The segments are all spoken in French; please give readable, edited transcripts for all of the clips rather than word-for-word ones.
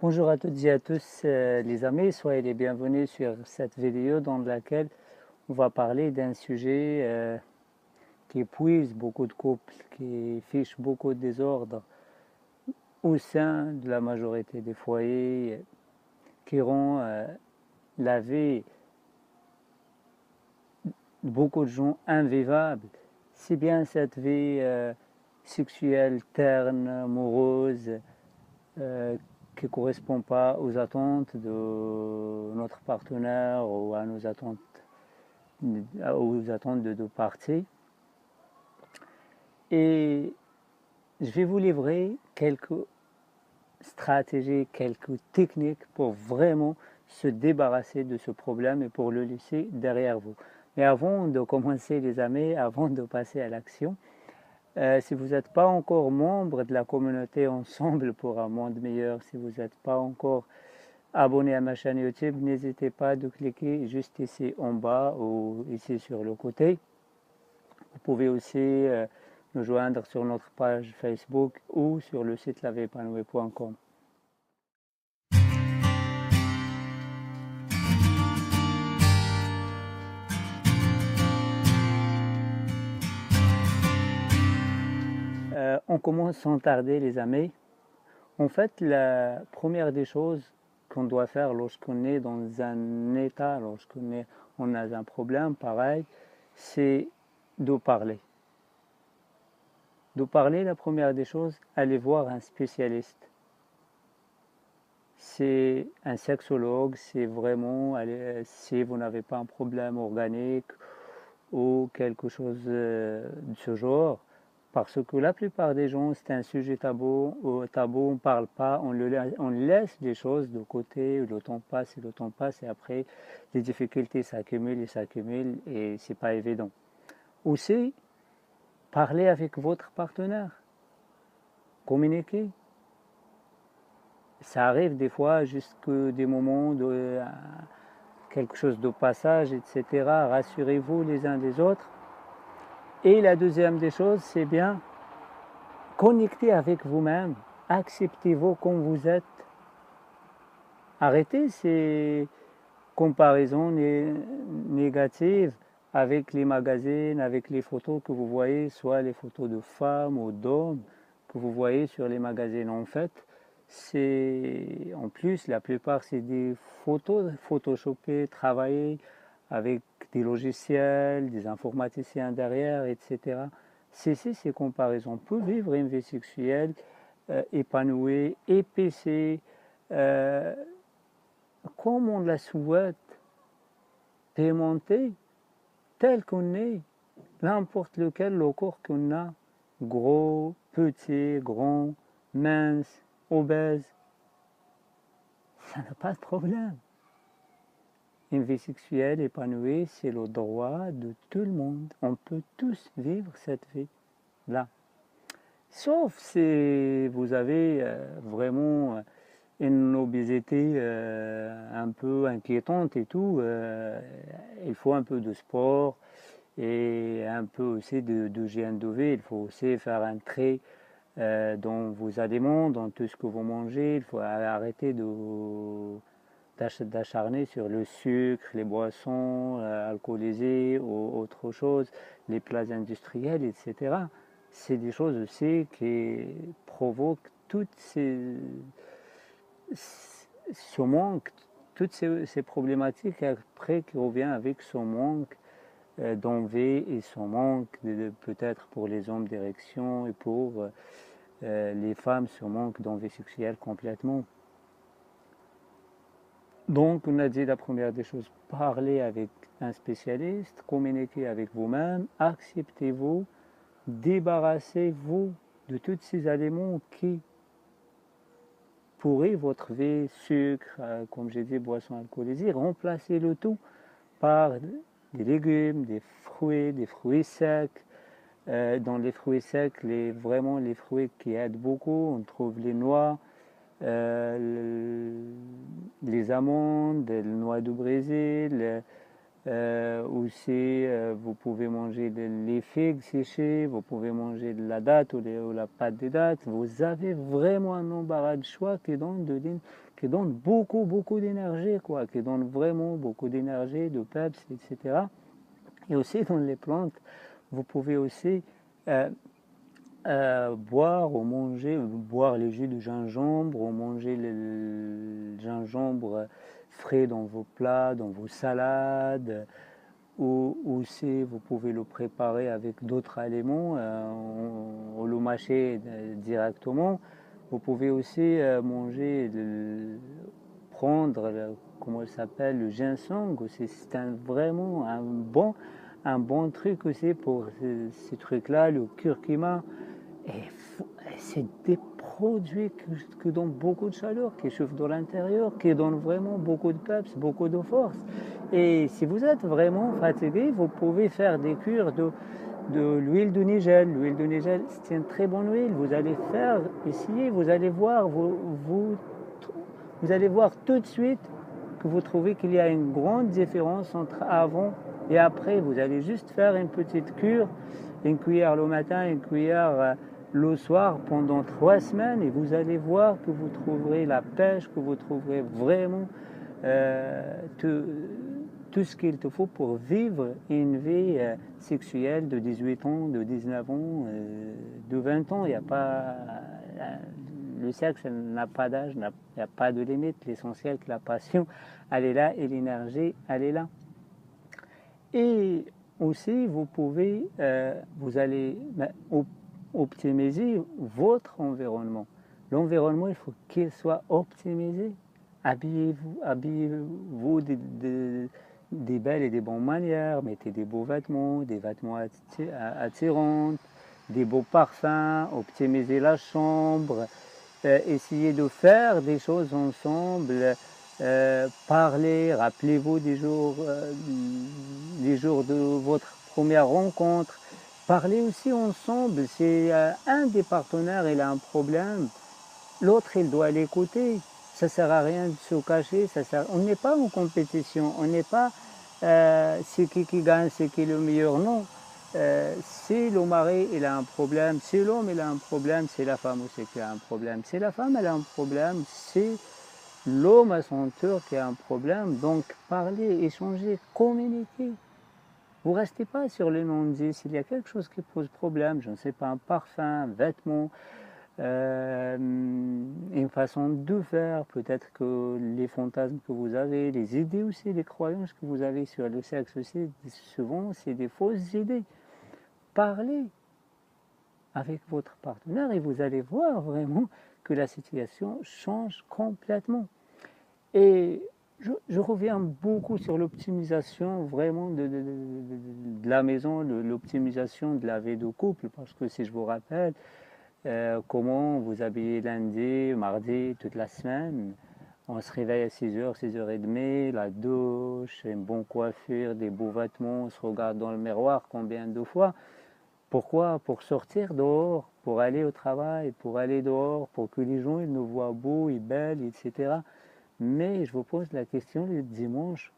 Bonjour à toutes et à tous les amis, soyez les bienvenus sur cette vidéo dans laquelle on va parler d'un sujet qui épuise beaucoup de couples, qui fiche beaucoup de désordre au sein de la majorité des foyers, qui rend la vie de beaucoup de gens invivable. Si bien cette vie sexuelle, terne, morose, qui ne correspond pas aux attentes de notre partenaire ou à aux attentes de deux parties. Et je vais vous livrer quelques stratégies, quelques techniques pour vraiment se débarrasser de ce problème et pour le laisser derrière vous. Mais avant de commencer les amis, avant de passer à l'action, si vous n'êtes pas encore membre de la communauté Ensemble pour un monde meilleur, si vous n'êtes pas encore abonné à ma chaîne YouTube, n'hésitez pas de cliquer juste ici en bas ou ici sur le côté. Vous pouvez aussi nous joindre sur notre page Facebook ou sur le site lavieépanouie.com. On commence sans tarder les amis. En fait, la première des choses qu'on doit faire lorsqu'on est dans un état, on a un problème pareil, c'est de parler. De parler, la première des choses, allez voir un spécialiste. C'est un sexologue, c'est vraiment, si vous n'avez pas un problème organique ou quelque chose de ce genre, parce que la plupart des gens, c'est un sujet tabou, on ne parle pas, on laisse les choses de côté, le temps passe et après, les difficultés s'accumulent et c'est pas évident. Aussi, parlez avec votre partenaire, communiquez. Ça arrive des fois jusque des moments de quelque chose de passage, etc. Rassurez-vous les uns des autres. Et la deuxième des choses, c'est bien connecter avec vous-même, acceptez-vous comme vous êtes. Arrêtez ces comparaisons négatives avec les magazines, avec les photos que vous voyez, soit les photos de femmes ou d'hommes que vous voyez sur les magazines. En fait, en plus, la plupart, c'est des photos photoshopées, travaillées avec des logiciels, des informaticiens derrière, etc. Cessez ces comparaisons. On peut vivre une vie sexuelle épanouie, épaissée, comme on la souhaite, pimentée, tel qu'on est, n'importe lequel le corps qu'on a, gros, petit, grand, mince, obèse, ça n'a pas de problème. Une vie sexuelle épanouie, c'est le droit de tout le monde. On peut tous vivre cette vie-là. Sauf si vous avez vraiment une obésité un peu inquiétante et tout, il faut un peu de sport et un peu aussi d'hygiène de vie. Il faut aussi faire un trait dans vos aliments, dans tout ce que vous mangez. Il faut arrêter d'acharner sur le sucre, les boissons alcoolisées ou autre chose, les plats industriels, etc. C'est des choses aussi qui provoquent ce manque, toutes ces problématiques après qui revient avec ce manque d'envie et son manque peut-être pour les hommes d'érection et pour les femmes ce manque d'envie sexuelle complètement. Donc on a dit la première des choses, parlez avec un spécialiste, communiquez avec vous-même, acceptez-vous, débarrassez-vous de tous ces aliments qui pourrissent votre vie, sucre, comme j'ai dit, boissons alcoolisées, remplacez le tout par des légumes, des fruits secs. Dans les fruits secs, vraiment les fruits qui aident beaucoup, on trouve les noix, les amandes, les noix du Brésil, Aussi, vous pouvez manger les figues séchées, vous pouvez manger de la date ou la pâte de date. Vous avez vraiment un embarras de choix qui donne beaucoup, beaucoup d'énergie, quoi, qui donne vraiment beaucoup d'énergie, de peps, etc. Et aussi dans les plantes, vous pouvez aussi boire ou manger, boire les jus de gingembre ou manger le gingembre frais dans vos plats, dans vos salades. Ou aussi, vous pouvez le préparer avec d'autres aliments, ou le mâcher directement. Vous pouvez aussi manger, prendre, comment il s'appelle, le ginseng aussi. C'est vraiment un bon truc aussi pour ces trucs-là, le curcuma. Et c'est des produits qui donnent beaucoup de chaleur, qui chauffent dans l'intérieur, qui donnent vraiment beaucoup de peps, beaucoup de force. Et si vous êtes vraiment fatigué, vous pouvez faire des cures de l'huile de nigel. L'huile de nigel, c'est une très bonne huile. Vous allez faire, essayez, vous allez voir, vous allez voir tout de suite que vous trouvez qu'il y a une grande différence entre avant et après. Vous allez juste faire une petite cure, une cuillère le matin, une cuillère le soir pendant 3 semaines et vous allez voir que vous trouverez la pêche, que vous trouverez vraiment tout ce qu'il te faut pour vivre une vie sexuelle de 18 ans, de 19 ans, de 20 ans. Il n'y a pas, le sexe n'a pas d'âge, il n'y a pas de limite. L'essentiel que la passion, elle est là et l'énergie, elle est là. Et aussi, vous pouvez, vous allez optimiser votre environnement. L'environnement, il faut qu'il soit optimisé. Habillez-vous des belles et des bonnes manières. Mettez des beaux vêtements, des vêtements attirants, des beaux parfums. Optimisez la chambre. Essayez de faire des choses ensemble. Parlez, rappelez-vous des jours de votre première rencontre. Parlez aussi ensemble. Si un des partenaires il a un problème, l'autre il doit l'écouter. Ça ne sert à rien de se cacher. On n'est pas en compétition. On n'est pas c'est qui gagne, c'est qui est le meilleur. Non. Si le mari il a un problème, si l'homme il a un problème, c'est la femme aussi qui a un problème. Si la femme elle a un problème, c'est l'homme à son tour qui a un problème. Donc parlez, échangez, communiquez. Vous ne restez pas sur le non-dit. S'il y a quelque chose qui pose problème, je ne sais pas, un parfum, un vêtement, une façon de faire, peut-être que les fantasmes que vous avez, les idées aussi, les croyances que vous avez sur le sexe aussi, souvent c'est des fausses idées. Parlez avec votre partenaire et vous allez voir vraiment que la situation change complètement. Et je reviens beaucoup sur l'optimisation vraiment de la maison, l'optimisation de la vie de couple, parce que si je vous rappelle, comment vous habillez lundi, mardi, toute la semaine, on se réveille à 6h, 6h30, la douche, une bonne coiffure, des beaux vêtements, on se regarde dans le miroir combien de fois. Pourquoi? Pour sortir dehors, pour aller au travail, pour aller dehors, pour que les gens ils nous voient beaux et belles, etc. Mais je vous pose la question le dimanche,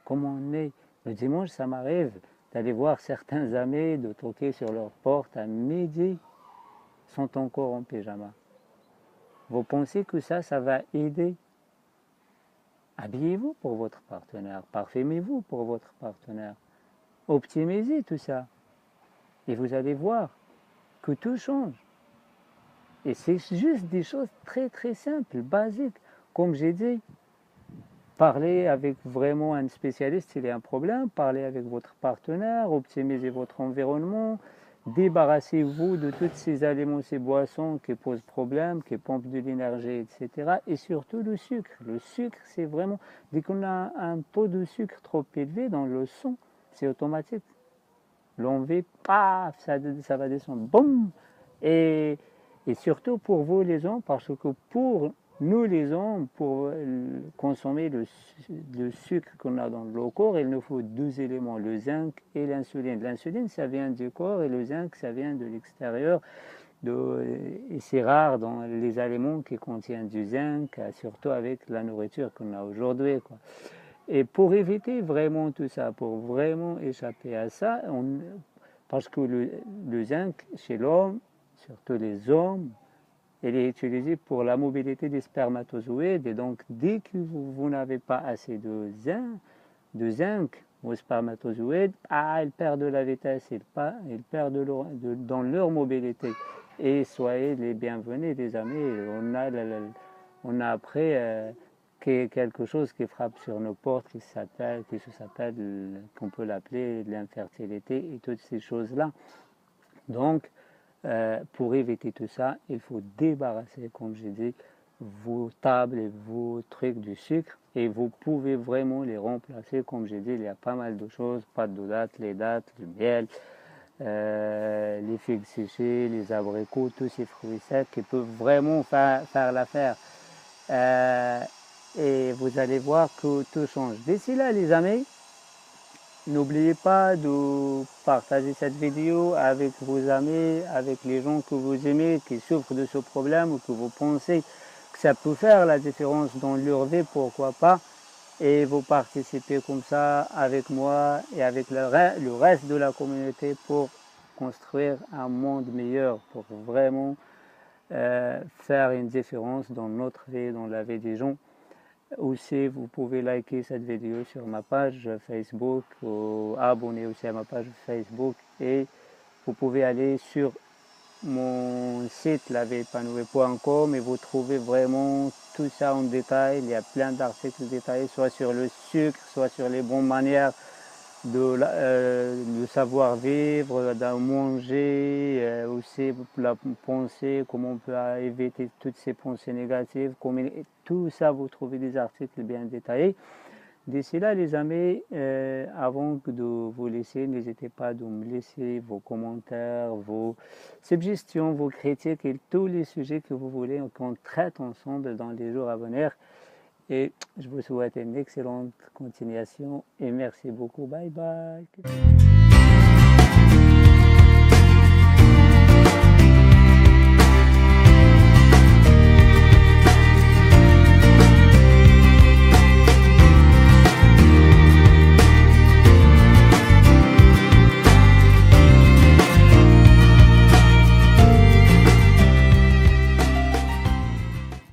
comment on est? Le dimanche, ça m'arrive d'aller voir certains amis, de toquer sur leur porte à midi, sont encore en pyjama. Vous pensez que ça va aider? Habillez-vous pour votre partenaire, parfumez-vous pour votre partenaire, optimisez tout ça. Et vous allez voir que tout change. Et c'est juste des choses très très simples, basiques. Comme j'ai dit, parlez avec vraiment un spécialiste s'il y a un problème, parlez avec votre partenaire, optimisez votre environnement, débarrassez-vous de tous ces aliments, ces boissons qui posent problème, qui pompent de l'énergie, etc. Et surtout le sucre. Le sucre, c'est vraiment, dès qu'on a un taux de sucre trop élevé dans le sang, c'est automatique. L'envie, paf, ça va descendre, boum. Et surtout pour vous les hommes, parce que pour nous les hommes, pour consommer le sucre qu'on a dans le corps, il nous faut 2 éléments, le zinc et l'insuline. L'insuline, ça vient du corps et le zinc, ça vient de l'extérieur. Et c'est rare dans les aliments qui contiennent du zinc, surtout avec la nourriture qu'on a aujourd'hui, quoi. Et pour éviter vraiment tout ça, pour vraiment échapper à ça, parce que le zinc chez l'homme, surtout les hommes, il est utilisé pour la mobilité des spermatozoïdes. Et donc, dès que vous n'avez pas assez de zinc, vos spermatozoïdes, ils perdent de la vitesse, ils perdent dans leur mobilité. Et soyez les bienvenus, les amis. On a après quelque chose qui frappe sur nos portes, qu'on peut l'appeler l'infertilité et toutes ces choses-là. Donc, pour éviter tout ça, il faut débarrasser, comme j'ai dit, vos tables et vos trucs de sucre, et vous pouvez vraiment les remplacer. Comme j'ai dit, il y a pas mal de choses, pâte de dattes, les dattes, le miel, les figues séchées, les abricots, tous ces fruits secs qui peuvent vraiment faire l'affaire. Et vous allez voir que tout change. D'ici là, les amis, n'oubliez pas de partager cette vidéo avec vos amis, avec les gens que vous aimez, qui souffrent de ce problème ou que vous pensez que ça peut faire la différence dans leur vie, pourquoi pas. Et vous participez comme ça avec moi et avec le reste de la communauté pour construire un monde meilleur, pour vraiment faire une différence dans notre vie, dans la vie des gens. Aussi, vous pouvez liker cette vidéo sur ma page Facebook, ou abonner aussi à ma page Facebook, et vous pouvez aller sur mon site lavieépanouie.com et vous trouvez vraiment tout ça en détail. Il y a plein d'articles détaillés, soit sur le sucre, soit sur les bonnes manières de savoir-vivre, de manger, aussi la pensée, comment on peut éviter toutes ces pensées négatives, tout ça, vous trouvez des articles bien détaillés. D'ici là, les amis, avant de vous laisser, n'hésitez pas à me laisser vos commentaires, vos suggestions, vos critiques et tous les sujets que vous voulez qu'on traite ensemble dans les jours à venir. Et je vous souhaite une excellente continuation et merci beaucoup. Bye bye.